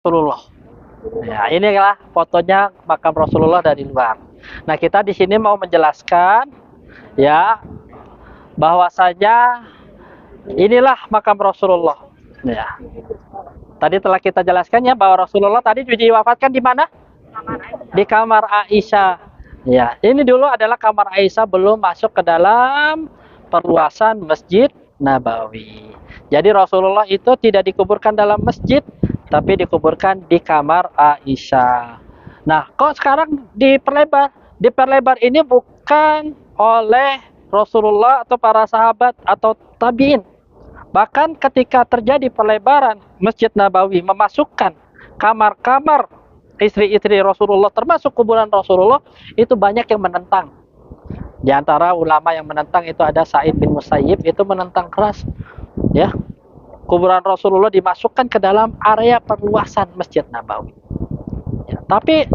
Rasulullah. Ya, inilah fotonya makam Rasulullah dari luar. Nah, kita di sini mau menjelaskan ya bahwasanya inilah makam Rasulullah. Ya. Tadi telah kita jelaskan ya bahwa Rasulullah tadi diwafatkan di mana? Di kamar Aisyah. Ya, ini dulu adalah kamar Aisyah belum masuk ke dalam perluasan Masjid Nabawi. Jadi Rasulullah itu tidak dikuburkan dalam masjid, tapi dikuburkan di kamar Aisyah. Nah, kok sekarang diperlebar? Diperlebar ini bukan oleh Rasulullah atau para sahabat atau tabiin. Bahkan ketika terjadi pelebaran Masjid Nabawi memasukkan kamar-kamar istri-istri Rasulullah termasuk kuburan Rasulullah, itu banyak yang menentang. Di antara ulama yang menentang itu ada Sa'id bin Musayyib, itu menentang keras ya. Kuburan Rasulullah dimasukkan ke dalam area perluasan Masjid Nabawi. Ya, tapi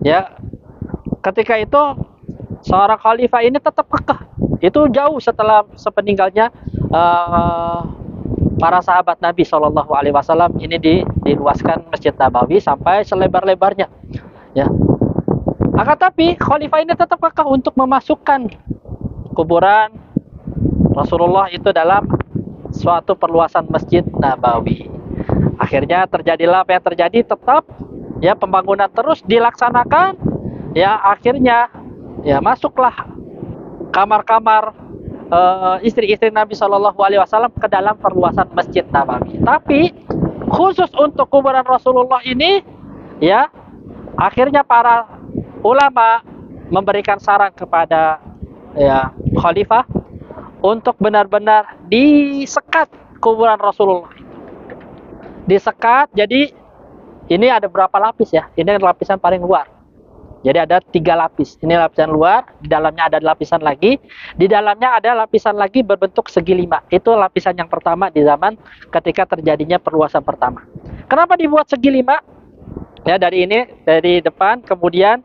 ya ketika itu seorang khalifah ini tetap kekeh. Itu jauh setelah sepeninggalnya para sahabat Nabi Shallallahu Alaihi Wasallam ini diluaskan Masjid Nabawi sampai selebar-lebarnya. Ya. Akan tapi khalifah ini tetap kekeh untuk memasukkan kuburan Rasulullah itu dalam suatu perluasan Masjid Nabawi. Akhirnya terjadilah apa yang terjadi, tetap ya pembangunan terus dilaksanakan. Ya akhirnya ya masuklah kamar-kamar istri-istri Nabi Shallallahu Alaihi Wasallam ke dalam perluasan Masjid Nabawi. Tapi khusus untuk kuburan Rasulullah ini, ya akhirnya para ulama memberikan saran kepada ya khalifah untuk benar-benar disekat kuburan Rasulullah. Disekat, jadi ini ada berapa lapis ya? Ini lapisan paling luar. Jadi ada 3 lapis. Ini lapisan luar, di dalamnya ada lapisan lagi. Di dalamnya ada lapisan lagi berbentuk segi 5. Itu lapisan yang pertama di zaman ketika terjadinya perluasan pertama. Kenapa dibuat segi 5? Ya dari ini, dari depan, kemudian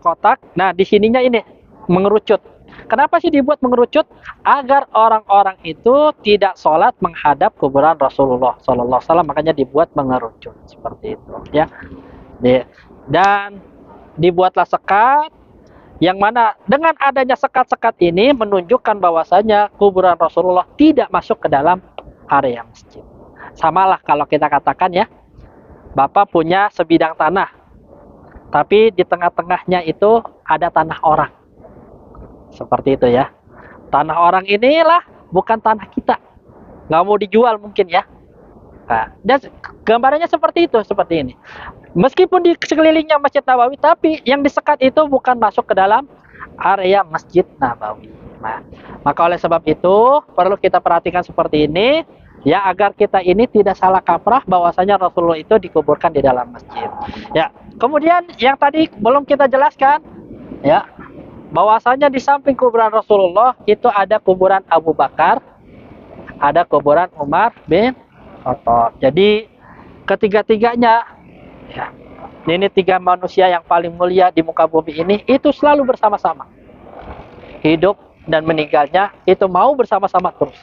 kotak. Nah di sininya ini mengerucut. Kenapa sih dibuat mengerucut? Agar orang-orang itu tidak sholat menghadap kuburan Rasulullah Sallallahu Alaihi Wasallam. Makanya dibuat mengerucut seperti itu. Ya. Dan dibuatlah sekat yang mana dengan adanya sekat-sekat ini menunjukkan bahwasanya kuburan Rasulullah tidak masuk ke dalam area masjid. Samalah kalau kita katakan ya, Bapak punya sebidang tanah, tapi di tengah-tengahnya itu ada tanah orang. Seperti itu ya. Tanah orang inilah bukan tanah kita. Nggak mau dijual mungkin ya. Nah, dan gambarannya seperti itu, seperti ini. Meskipun di sekelilingnya Masjid Nabawi, tapi yang disekat itu bukan masuk ke dalam area Masjid Nabawi. Nah, maka oleh sebab itu perlu kita perhatikan seperti ini, ya agar kita ini tidak salah kaprah bahwasanya Rasulullah itu dikuburkan di dalam masjid. Ya, kemudian yang tadi belum kita jelaskan, ya bahwasanya di samping kuburan Rasulullah itu ada kuburan Abu Bakar, ada kuburan Umar bin Khattab. Jadi ketiga-tiganya ya, ini 3 manusia yang paling mulia di muka bumi ini itu selalu bersama-sama. Hidup dan meninggalnya itu mau bersama-sama terus.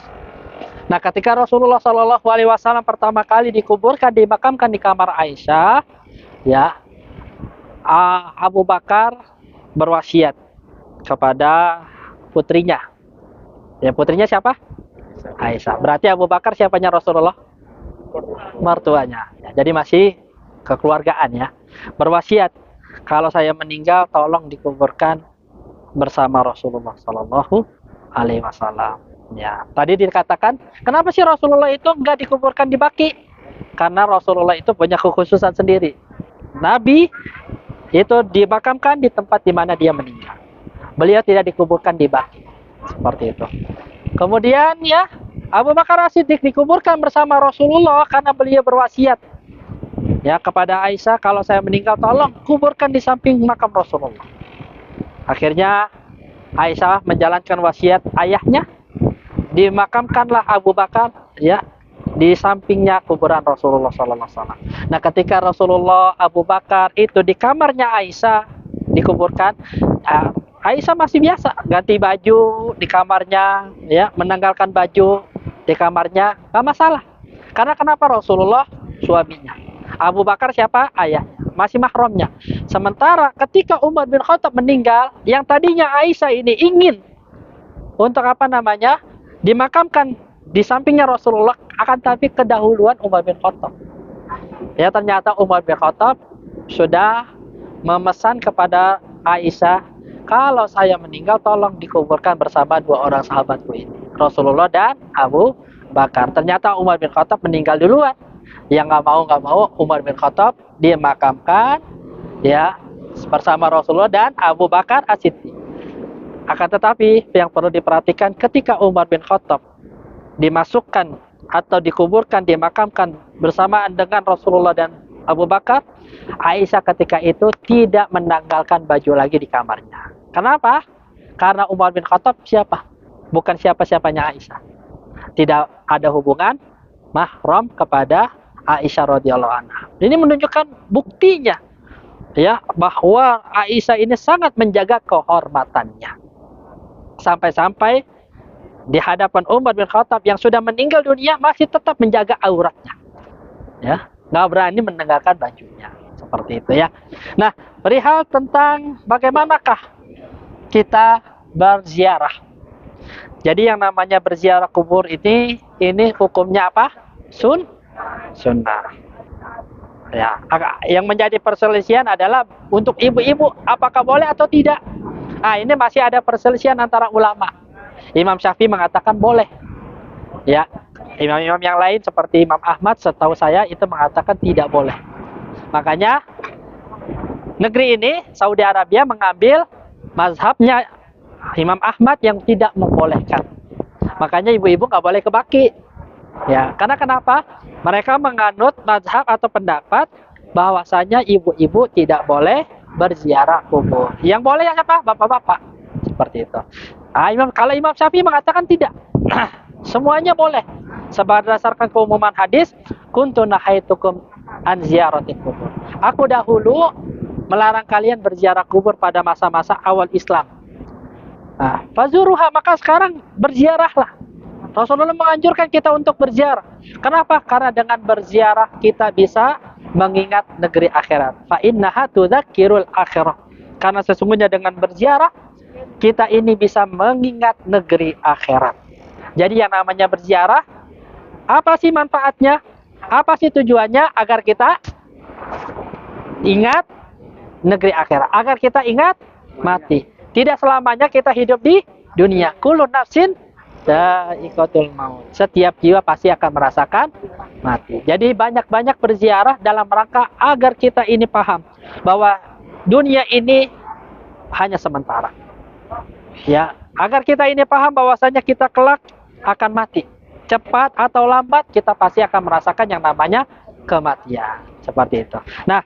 Nah, ketika Rasulullah Shallallahu Alaihi Wasallam pertama kali dikuburkan, dimakamkan di kamar Aisyah, ya Abu Bakar berwasiat kepada putrinya. Ya, putrinya siapa? Aisyah. Berarti Abu Bakar siapanya Rasulullah? Mertuanya. Ya, jadi masih kekeluargaan ya. Berwasiat, kalau saya meninggal tolong dikuburkan bersama Rasulullah Sallallahu Alaihi Wasallam. Ya, tadi dikatakan, kenapa sih Rasulullah itu enggak dikuburkan di Baqi? Karena Rasulullah itu punya kekhususan sendiri. Nabi itu dimakamkan di tempat di mana dia meninggal. Beliau tidak dikuburkan di Baqi. Seperti itu. Kemudian ya, Abu Bakar As-Siddiq dikuburkan bersama Rasulullah karena beliau berwasiat ya kepada Aisyah, kalau saya meninggal tolong kuburkan di samping makam Rasulullah. Akhirnya Aisyah menjalankan wasiat ayahnya, dimakamkanlah Abu Bakar ya di sampingnya kuburan Rasulullah Sallallahu Alaihi Wasallam. Nah, ketika Rasulullah Abu Bakar itu di kamarnya Aisyah dikuburkan, Aisyah masih biasa ganti baju di kamarnya, ya menanggalkan baju di kamarnya, nggak masalah. Karena kenapa? Rasulullah suaminya. Abu Bakar siapa? Ayahnya. Masih mahramnya. Sementara ketika Umar bin Khattab meninggal, yang tadinya Aisyah ini ingin untuk apa namanya? Dimakamkan di sampingnya Rasulullah, akan tapi kedahuluan Umar bin Khattab. Ya, ternyata Umar bin Khattab sudah memesan kepada Aisyah, kalau saya meninggal tolong dikuburkan bersama dua orang sahabatku ini, Rasulullah dan Abu Bakar. Ternyata Umar bin Khattab meninggal duluan. Yang nggak mau Umar bin Khattab dimakamkan ya bersama Rasulullah dan Abu Bakar As-Siddiq. Akan tetapi yang perlu diperhatikan, ketika Umar bin Khattab dimasukkan atau dikuburkan, dimakamkan bersamaan dengan Rasulullah dan Abu Bakar, Aisyah ketika itu tidak menanggalkan baju lagi di kamarnya. Kenapa? Karena Umar bin Khattab siapa? Bukan siapa-siapanya Aisyah. Tidak ada hubungan mahram kepada Aisyah radhiyallahu anha. Ini menunjukkan buktinya ya bahwa Aisyah ini sangat menjaga kehormatannya. Sampai-sampai di hadapan Umar bin Khattab yang sudah meninggal dunia masih tetap menjaga auratnya. Ya, nggak berani menengahkan bajunya. Seperti itu ya. Nah, perihal tentang bagaimanakah kita berziarah. Jadi yang namanya berziarah kubur ini hukumnya apa? Sunnah. Ya, yang menjadi perselisihan adalah untuk ibu-ibu apakah boleh atau tidak. Nah, ini masih ada perselisihan antara ulama. Imam Syafi'i mengatakan boleh. Ya, imam-imam yang lain seperti Imam Ahmad setahu saya itu mengatakan tidak boleh. Makanya negeri ini Saudi Arabia mengambil mazhabnya Imam Ahmad yang tidak membolehkan. Makanya ibu-ibu nggak boleh ke Baqi. Ya, karena kenapa? Mereka menganut mazhab atau pendapat bahwasanya ibu-ibu tidak boleh berziarah kubur. Yang boleh yang apa? Bapak-bapak. Seperti itu. Kalau Imam Syafi'i mengatakan tidak. Semuanya boleh. Berdasarkan keumuman hadis, kuntu nahaitukum an ziyaratil kubur. Aku dahulu melarang kalian berziarah kubur pada masa-masa awal Islam. Nah, fazuruha, maka sekarang berziarahlah. Rasulullah menganjurkan kita untuk berziarah. Kenapa? Karena dengan berziarah kita bisa mengingat negeri akhirat. Fa innaha tudzakirul akhirah. Karena sesungguhnya dengan berziarah kita ini bisa mengingat negeri akhirat. Jadi yang namanya berziarah, apa sih manfaatnya? Apa sih tujuannya? Agar kita ingat negeri akhirat. Agar kita ingat mati. Tidak selamanya kita hidup di dunia. Kullu nafsin dha'iqatul maut. Setiap jiwa pasti akan merasakan mati. Jadi banyak-banyak berziarah dalam rangka agar kita ini paham bahwa dunia ini hanya sementara. Ya, agar kita ini paham bahwasanya kita kelak akan mati. Cepat atau lambat kita pasti akan merasakan yang namanya kematian. Seperti itu. Nah,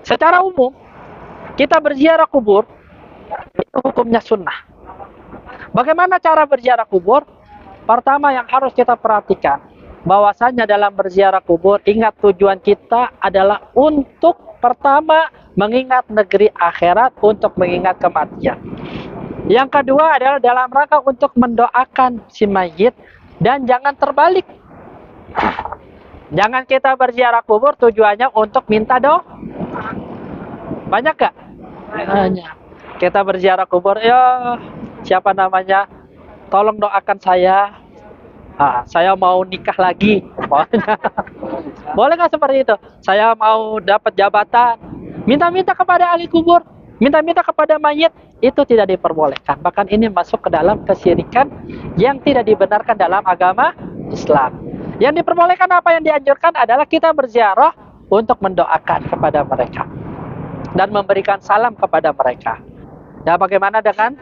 secara umum kita berziarah kubur itu hukumnya sunnah. Bagaimana cara berziarah kubur? Pertama yang harus kita perhatikan bahwasanya dalam berziarah kubur, ingat tujuan kita adalah untuk pertama mengingat negeri akhirat, untuk mengingat kematian. Yang kedua adalah dalam rangka untuk mendoakan si mayit, dan jangan terbalik. Jangan kita berziarah kubur tujuannya untuk minta doa. Banyak gak? Banyak. Kita berziarah kubur, ya siapa namanya? Tolong doakan saya. Saya mau nikah lagi. Boleh nggak seperti itu? Saya mau dapat jabatan. Minta-minta kepada ahli kubur, minta-minta kepada mayit, itu tidak diperbolehkan. Bahkan ini masuk ke dalam kesyirikan yang tidak dibenarkan dalam agama Islam. Yang diperbolehkan, apa yang dianjurkan adalah kita berziarah untuk mendoakan kepada mereka dan memberikan salam kepada mereka. Dan bagaimana dengan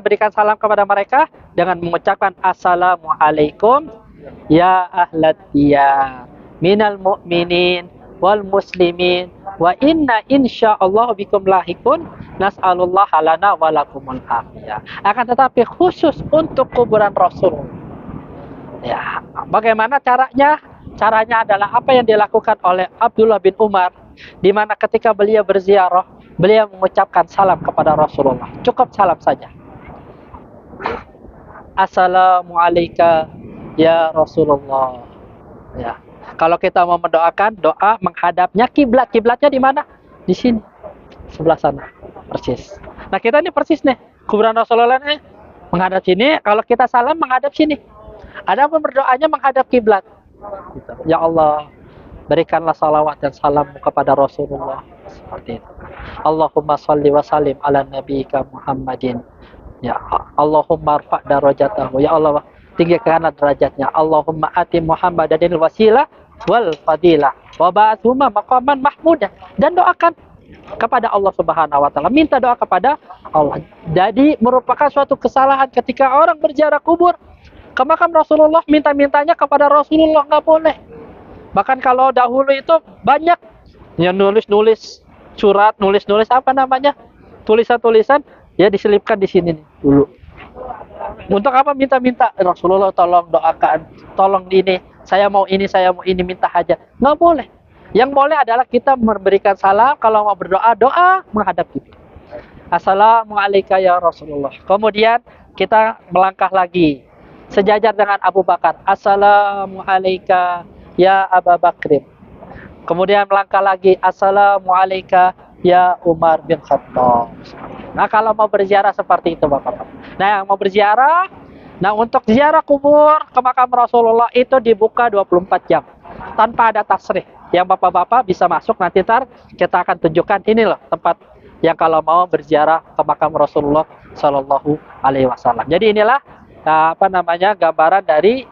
berikan salam kepada mereka? Dengan mengucapkan assalamualaikum ya ahlat diyar minal mu'minin wal muslimin wa inna insyaallah bikum lahikun nas'alullah lana wa lakumul afiyah. Akan tetapi khusus untuk kuburan Rasul. Ya, bagaimana caranya? Caranya adalah apa yang dilakukan oleh Abdullah bin Umar, di mana ketika beliau berziarah, beliau mengucapkan salam kepada Rasulullah. Cukup salam saja. Assalamualaikum ya Rasulullah. Ya. Kalau kita mau mendoakan, doa menghadapnya kiblat. Kiblatnya di mana? Di sini, sebelah sana, persis. Nah kita ini persis nih, kuburan Rasulullah nih menghadap sini. Kalau kita salam menghadap sini. Adapun berdoanya menghadap kiblat. Gitu. Ya Allah, berikanlah salawat dan salam kepada Rasulullah. Seperti itu. Allahumma salli wa salim ala nabiyika Muhammadin. Ya Allahumma rfa' darajatahu. Ya Allah, tinggikanlah derajatnya. Allahumma ati Muhammadin wasilah wal fadilah wa ba'athuma maqaman mahmudah. Dan doakan kepada Allah Subhanahu wa taala, minta doa kepada Allah. Jadi merupakan suatu kesalahan ketika orang berziarah kubur ke makam Rasulullah, minta-mintanya kepada Rasulullah, nggak boleh. Bahkan kalau dahulu itu banyak yang nulis-nulis surat, nulis-nulis apa namanya, tulisan-tulisan, ya diselipkan di sini nih, dulu. Untuk apa minta-minta? Rasulullah tolong doakan, tolong ini, saya mau ini, minta hajat. Nggak boleh. Yang boleh adalah kita memberikan salam, kalau mau berdoa, doa menghadap kita. Assalamualaikum ya Rasulullah. Kemudian kita melangkah lagi, sejajar dengan Abu Bakar. Assalamualaikum ya Abu Bakrin. Kemudian melangkah lagi, Assalamualaikum ya Umar bin Khattab. Nah kalau mau berziarah seperti itu Bapak-Bapak. Nah yang mau berziarah, nah untuk ziarah kubur ke makam Rasulullah itu dibuka 24 jam. Tanpa ada tasrih. Yang Bapak-Bapak bisa masuk, nanti kita akan tunjukkan ini loh tempat yang kalau mau berziarah ke makam Rasulullah Shallallahu Alaihi Wasallam. Jadi inilah gambaran dari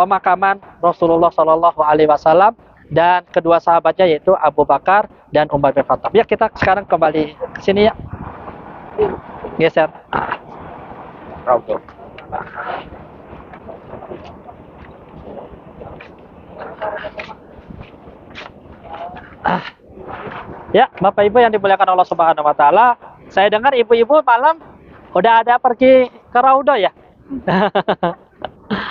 pemakaman Rasulullah Shallallahu Alaihi Wasallam dan kedua sahabatnya yaitu Abu Bakar dan Umar bin Khattab. Ya kita sekarang kembali ke sini ya. Geser. Ya, Bapak Ibu yang dimuliakan Allah Subhanahu wa taala, saya dengar ibu-ibu malam udah ada pergi ke Raudhah ya.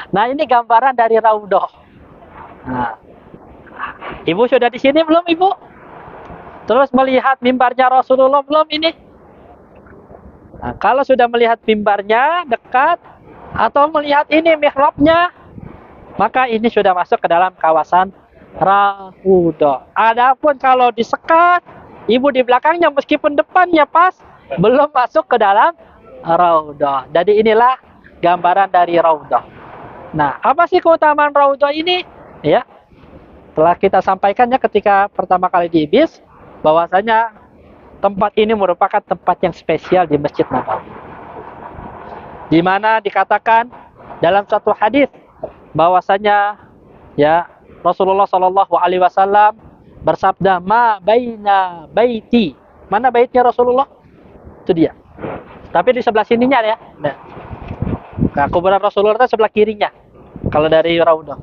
Nah, ini gambaran dari Raudhah. Nah, Ibu sudah di sini belum, Ibu? Terus melihat mimbarnya Rasulullah belum ini? Nah, kalau sudah melihat mimbarnya dekat atau melihat ini mihrabnya, maka ini sudah masuk ke dalam kawasan Raudhah. Adapun kalau disekat, Ibu di belakangnya meskipun depannya pas, belum masuk ke dalam Raudhah. Jadi inilah gambaran dari Raudhah. Nah, apa sih keutamaan Raudhah ini? Ya, telah kita sampaikannya ketika pertama kali di IBIS, bahwasanya tempat ini merupakan tempat yang spesial di Masjid Nabawi. Di mana dikatakan dalam satu hadis bahwasanya ya Rasulullah Shallallahu Alaihi Wasallam bersabda, ma baina baiti. Mana baitnya Rasulullah? Itu dia. Tapi di sebelah sininya ya. Nah, kuburan Rasulullah itu sebelah kirinya. Kalau dari Raudhah.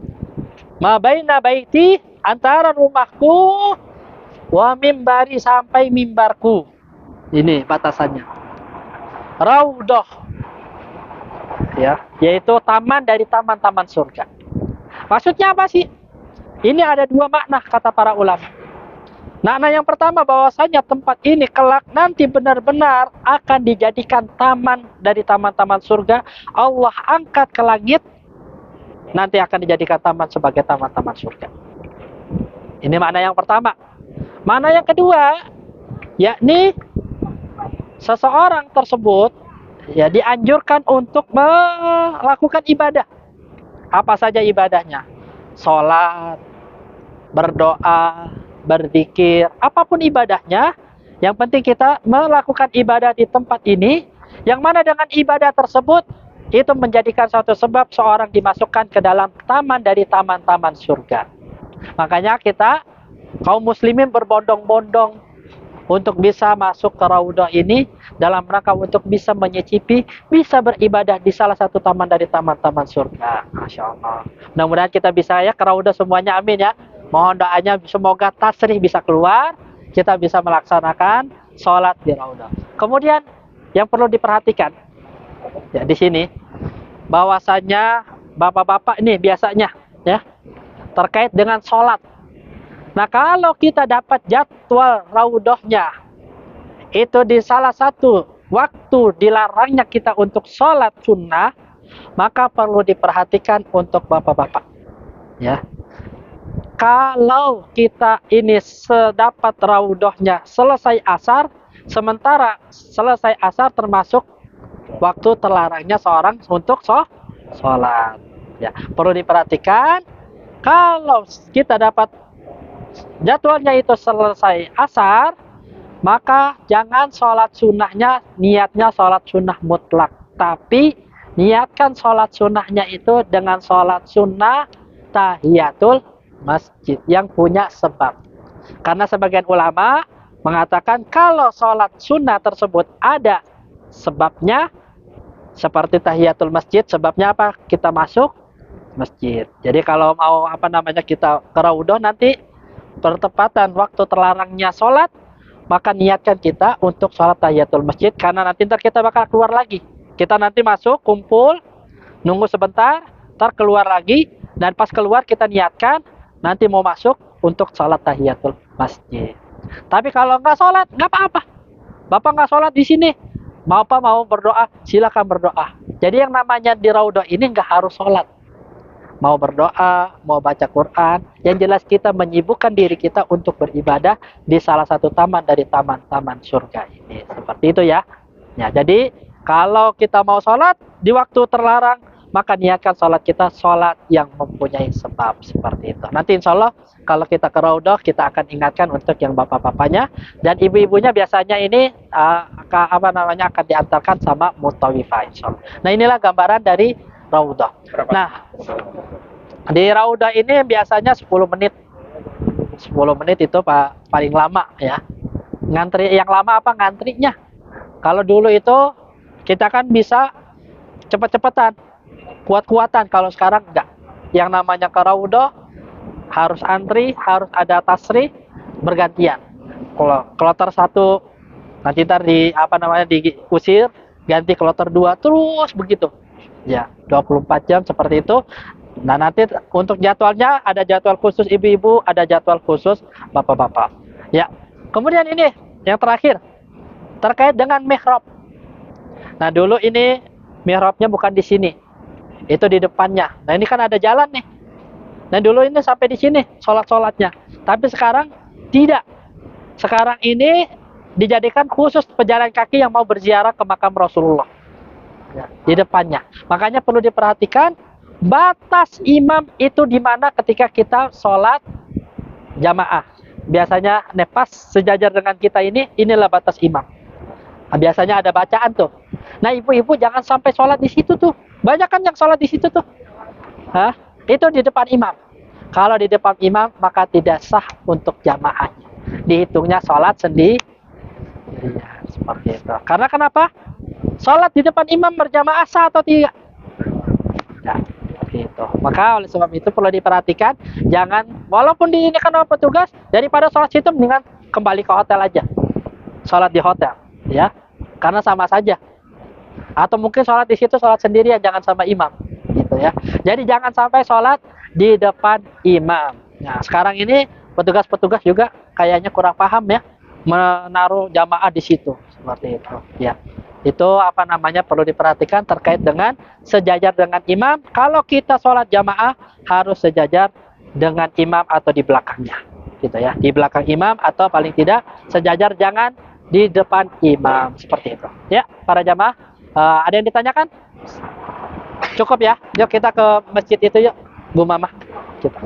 Ma baina baiti, antara rumahku wa mimbari sampai mimbarku. Ini batasannya. Raudhah. Ya, yaitu taman dari taman-taman surga. Maksudnya apa sih? Ini ada dua makna kata para ulama. Makna yang pertama bahwasanya tempat ini kelak nanti benar-benar akan dijadikan taman dari taman-taman surga. Allah angkat ke langit, nanti akan dijadikan taman sebagai taman-taman surga. Ini makna yang pertama. Makna yang kedua, yakni seseorang tersebut ya dianjurkan untuk melakukan ibadah. Apa saja ibadahnya? Sholat, berdoa, berzikir, apapun ibadahnya, yang penting kita melakukan ibadah di tempat ini, yang mana dengan ibadah tersebut itu menjadikan suatu sebab seorang dimasukkan ke dalam taman dari taman-taman surga. Makanya kita kaum muslimin berbondong-bondong untuk bisa masuk ke Raudhah ini dalam rangka untuk bisa menyicipi, bisa beribadah di salah satu taman dari taman-taman surga. Masya Allah. Mudah-mudahan kita bisa ya ke Raudhah semuanya, amin ya. Mohon doanya semoga tasrih bisa keluar, kita bisa melaksanakan sholat di Raudhah. Kemudian yang perlu diperhatikan ya di sini bahwasanya bapak-bapak ini biasanya ya terkait dengan sholat. Nah kalau kita dapat jadwal Raudhahnya itu di salah satu waktu dilarangnya kita untuk sholat sunnah, maka perlu diperhatikan untuk bapak-bapak ya. kalau kita ini sedapat raudhahnya selesai asar, sementara selesai asar termasuk waktu terlarangnya seorang untuk sholat. Ya, perlu diperhatikan kalau kita dapat jadwalnya itu selesai asar, maka jangan sholat sunnahnya niatnya sholat sunnah mutlak, tapi niatkan sholat sunnahnya itu dengan sholat sunnah tahiyatul masjid yang punya sebab. Karena sebagian ulama mengatakan kalau sholat sunnah tersebut ada sebabnya, seperti tahiyatul masjid, sebabnya apa? Kita masuk masjid. Jadi kalau mau kita ke raudhah nanti bertepatan waktu terlarangnya sholat, maka niatkan kita untuk sholat tahiyatul masjid, karena nanti kita bakal keluar lagi. Kita nanti masuk, kumpul, nunggu sebentar, ntar keluar lagi, dan pas keluar kita niatkan nanti mau masuk untuk sholat tahiyatul masjid. Tapi kalau nggak sholat, nggak apa-apa. Bapak nggak sholat di sini, mau berdoa, silakan berdoa. Jadi yang namanya di raudhah ini nggak harus sholat. Mau berdoa, mau baca Quran, yang jelas kita menyibukkan diri kita untuk beribadah di salah satu taman dari taman-taman surga ini. Seperti itu ya. Ya, jadi kalau kita mau sholat di waktu terlarang, maka niatkan sholat kita sholat yang mempunyai sebab, seperti itu. Nanti insya Allah kalau kita ke raudhah, kita akan ingatkan untuk yang bapak-bapaknya dan ibu-ibunya biasanya ini akan diantarkan sama mutawifah insya Allah. Nah, inilah gambaran dari raudhah. Nah, di raudhah ini biasanya 10 menit. 10 menit itu paling lama ya. Ngantri yang lama apa ngantrinya? Kalau dulu itu kita kan bisa cepet-cepetan, kuat-kuatan. Kalau sekarang enggak. Yang namanya ke raudhah harus antri, harus ada tasrih bergantian. Kalau kloter 1 nanti ntar diusir, ganti kloter 2 terus begitu. Ya, 24 jam seperti itu. Nah, nanti untuk jadwalnya ada jadwal khusus ibu-ibu, ada jadwal khusus bapak-bapak. Ya. Kemudian ini yang terakhir terkait dengan mihrab. Nah, dulu ini mihrabnya bukan di sini. Itu di depannya. Nah, ini kan ada jalan nih. Nah, dulu ini sampai di sini sholat-sholatnya. Tapi sekarang tidak. Sekarang ini dijadikan khusus pejalan kaki yang mau berziarah ke makam Rasulullah. Ya, di depannya. Makanya perlu diperhatikan batas imam itu di mana ketika kita sholat jamaah. Biasanya pas sejajar dengan kita ini, inilah batas imam. Nah, biasanya ada bacaan tuh. Nah, ibu-ibu jangan sampai sholat di situ tuh. Banyak kan yang sholat di situ tuh. Hah? Itu di depan imam. Kalau di depan imam maka tidak sah untuk jamaahnya. Dihitungnya sholat sendiri. Ya, seperti itu. Karena kenapa? Sholat di depan imam berjamaah sah atau tidak? Ya, seperti itu. Maka oleh sebab itu perlu diperhatikan, jangan walaupun di ini kan petugas, daripada sholat situ mendingan kembali ke hotel aja. Sholat di hotel, ya. Karena sama saja. Atau mungkin sholat di situ sholat sendirian, jangan sama imam, gitu ya. Jadi jangan sampai sholat di depan imam. Nah, sekarang ini petugas-petugas juga kayaknya kurang paham ya, menaruh jamaah di situ, seperti itu. Ya. Itu perlu diperhatikan terkait dengan sejajar dengan imam. Kalau kita sholat jamaah harus sejajar dengan imam atau di belakangnya, gitu ya. Di belakang imam atau paling tidak sejajar, jangan di depan imam, seperti itu. Ya, para jamaah, ada yang ditanyakan? Cukup ya. Yuk kita ke masjid itu yuk, Bu Mama. Kita.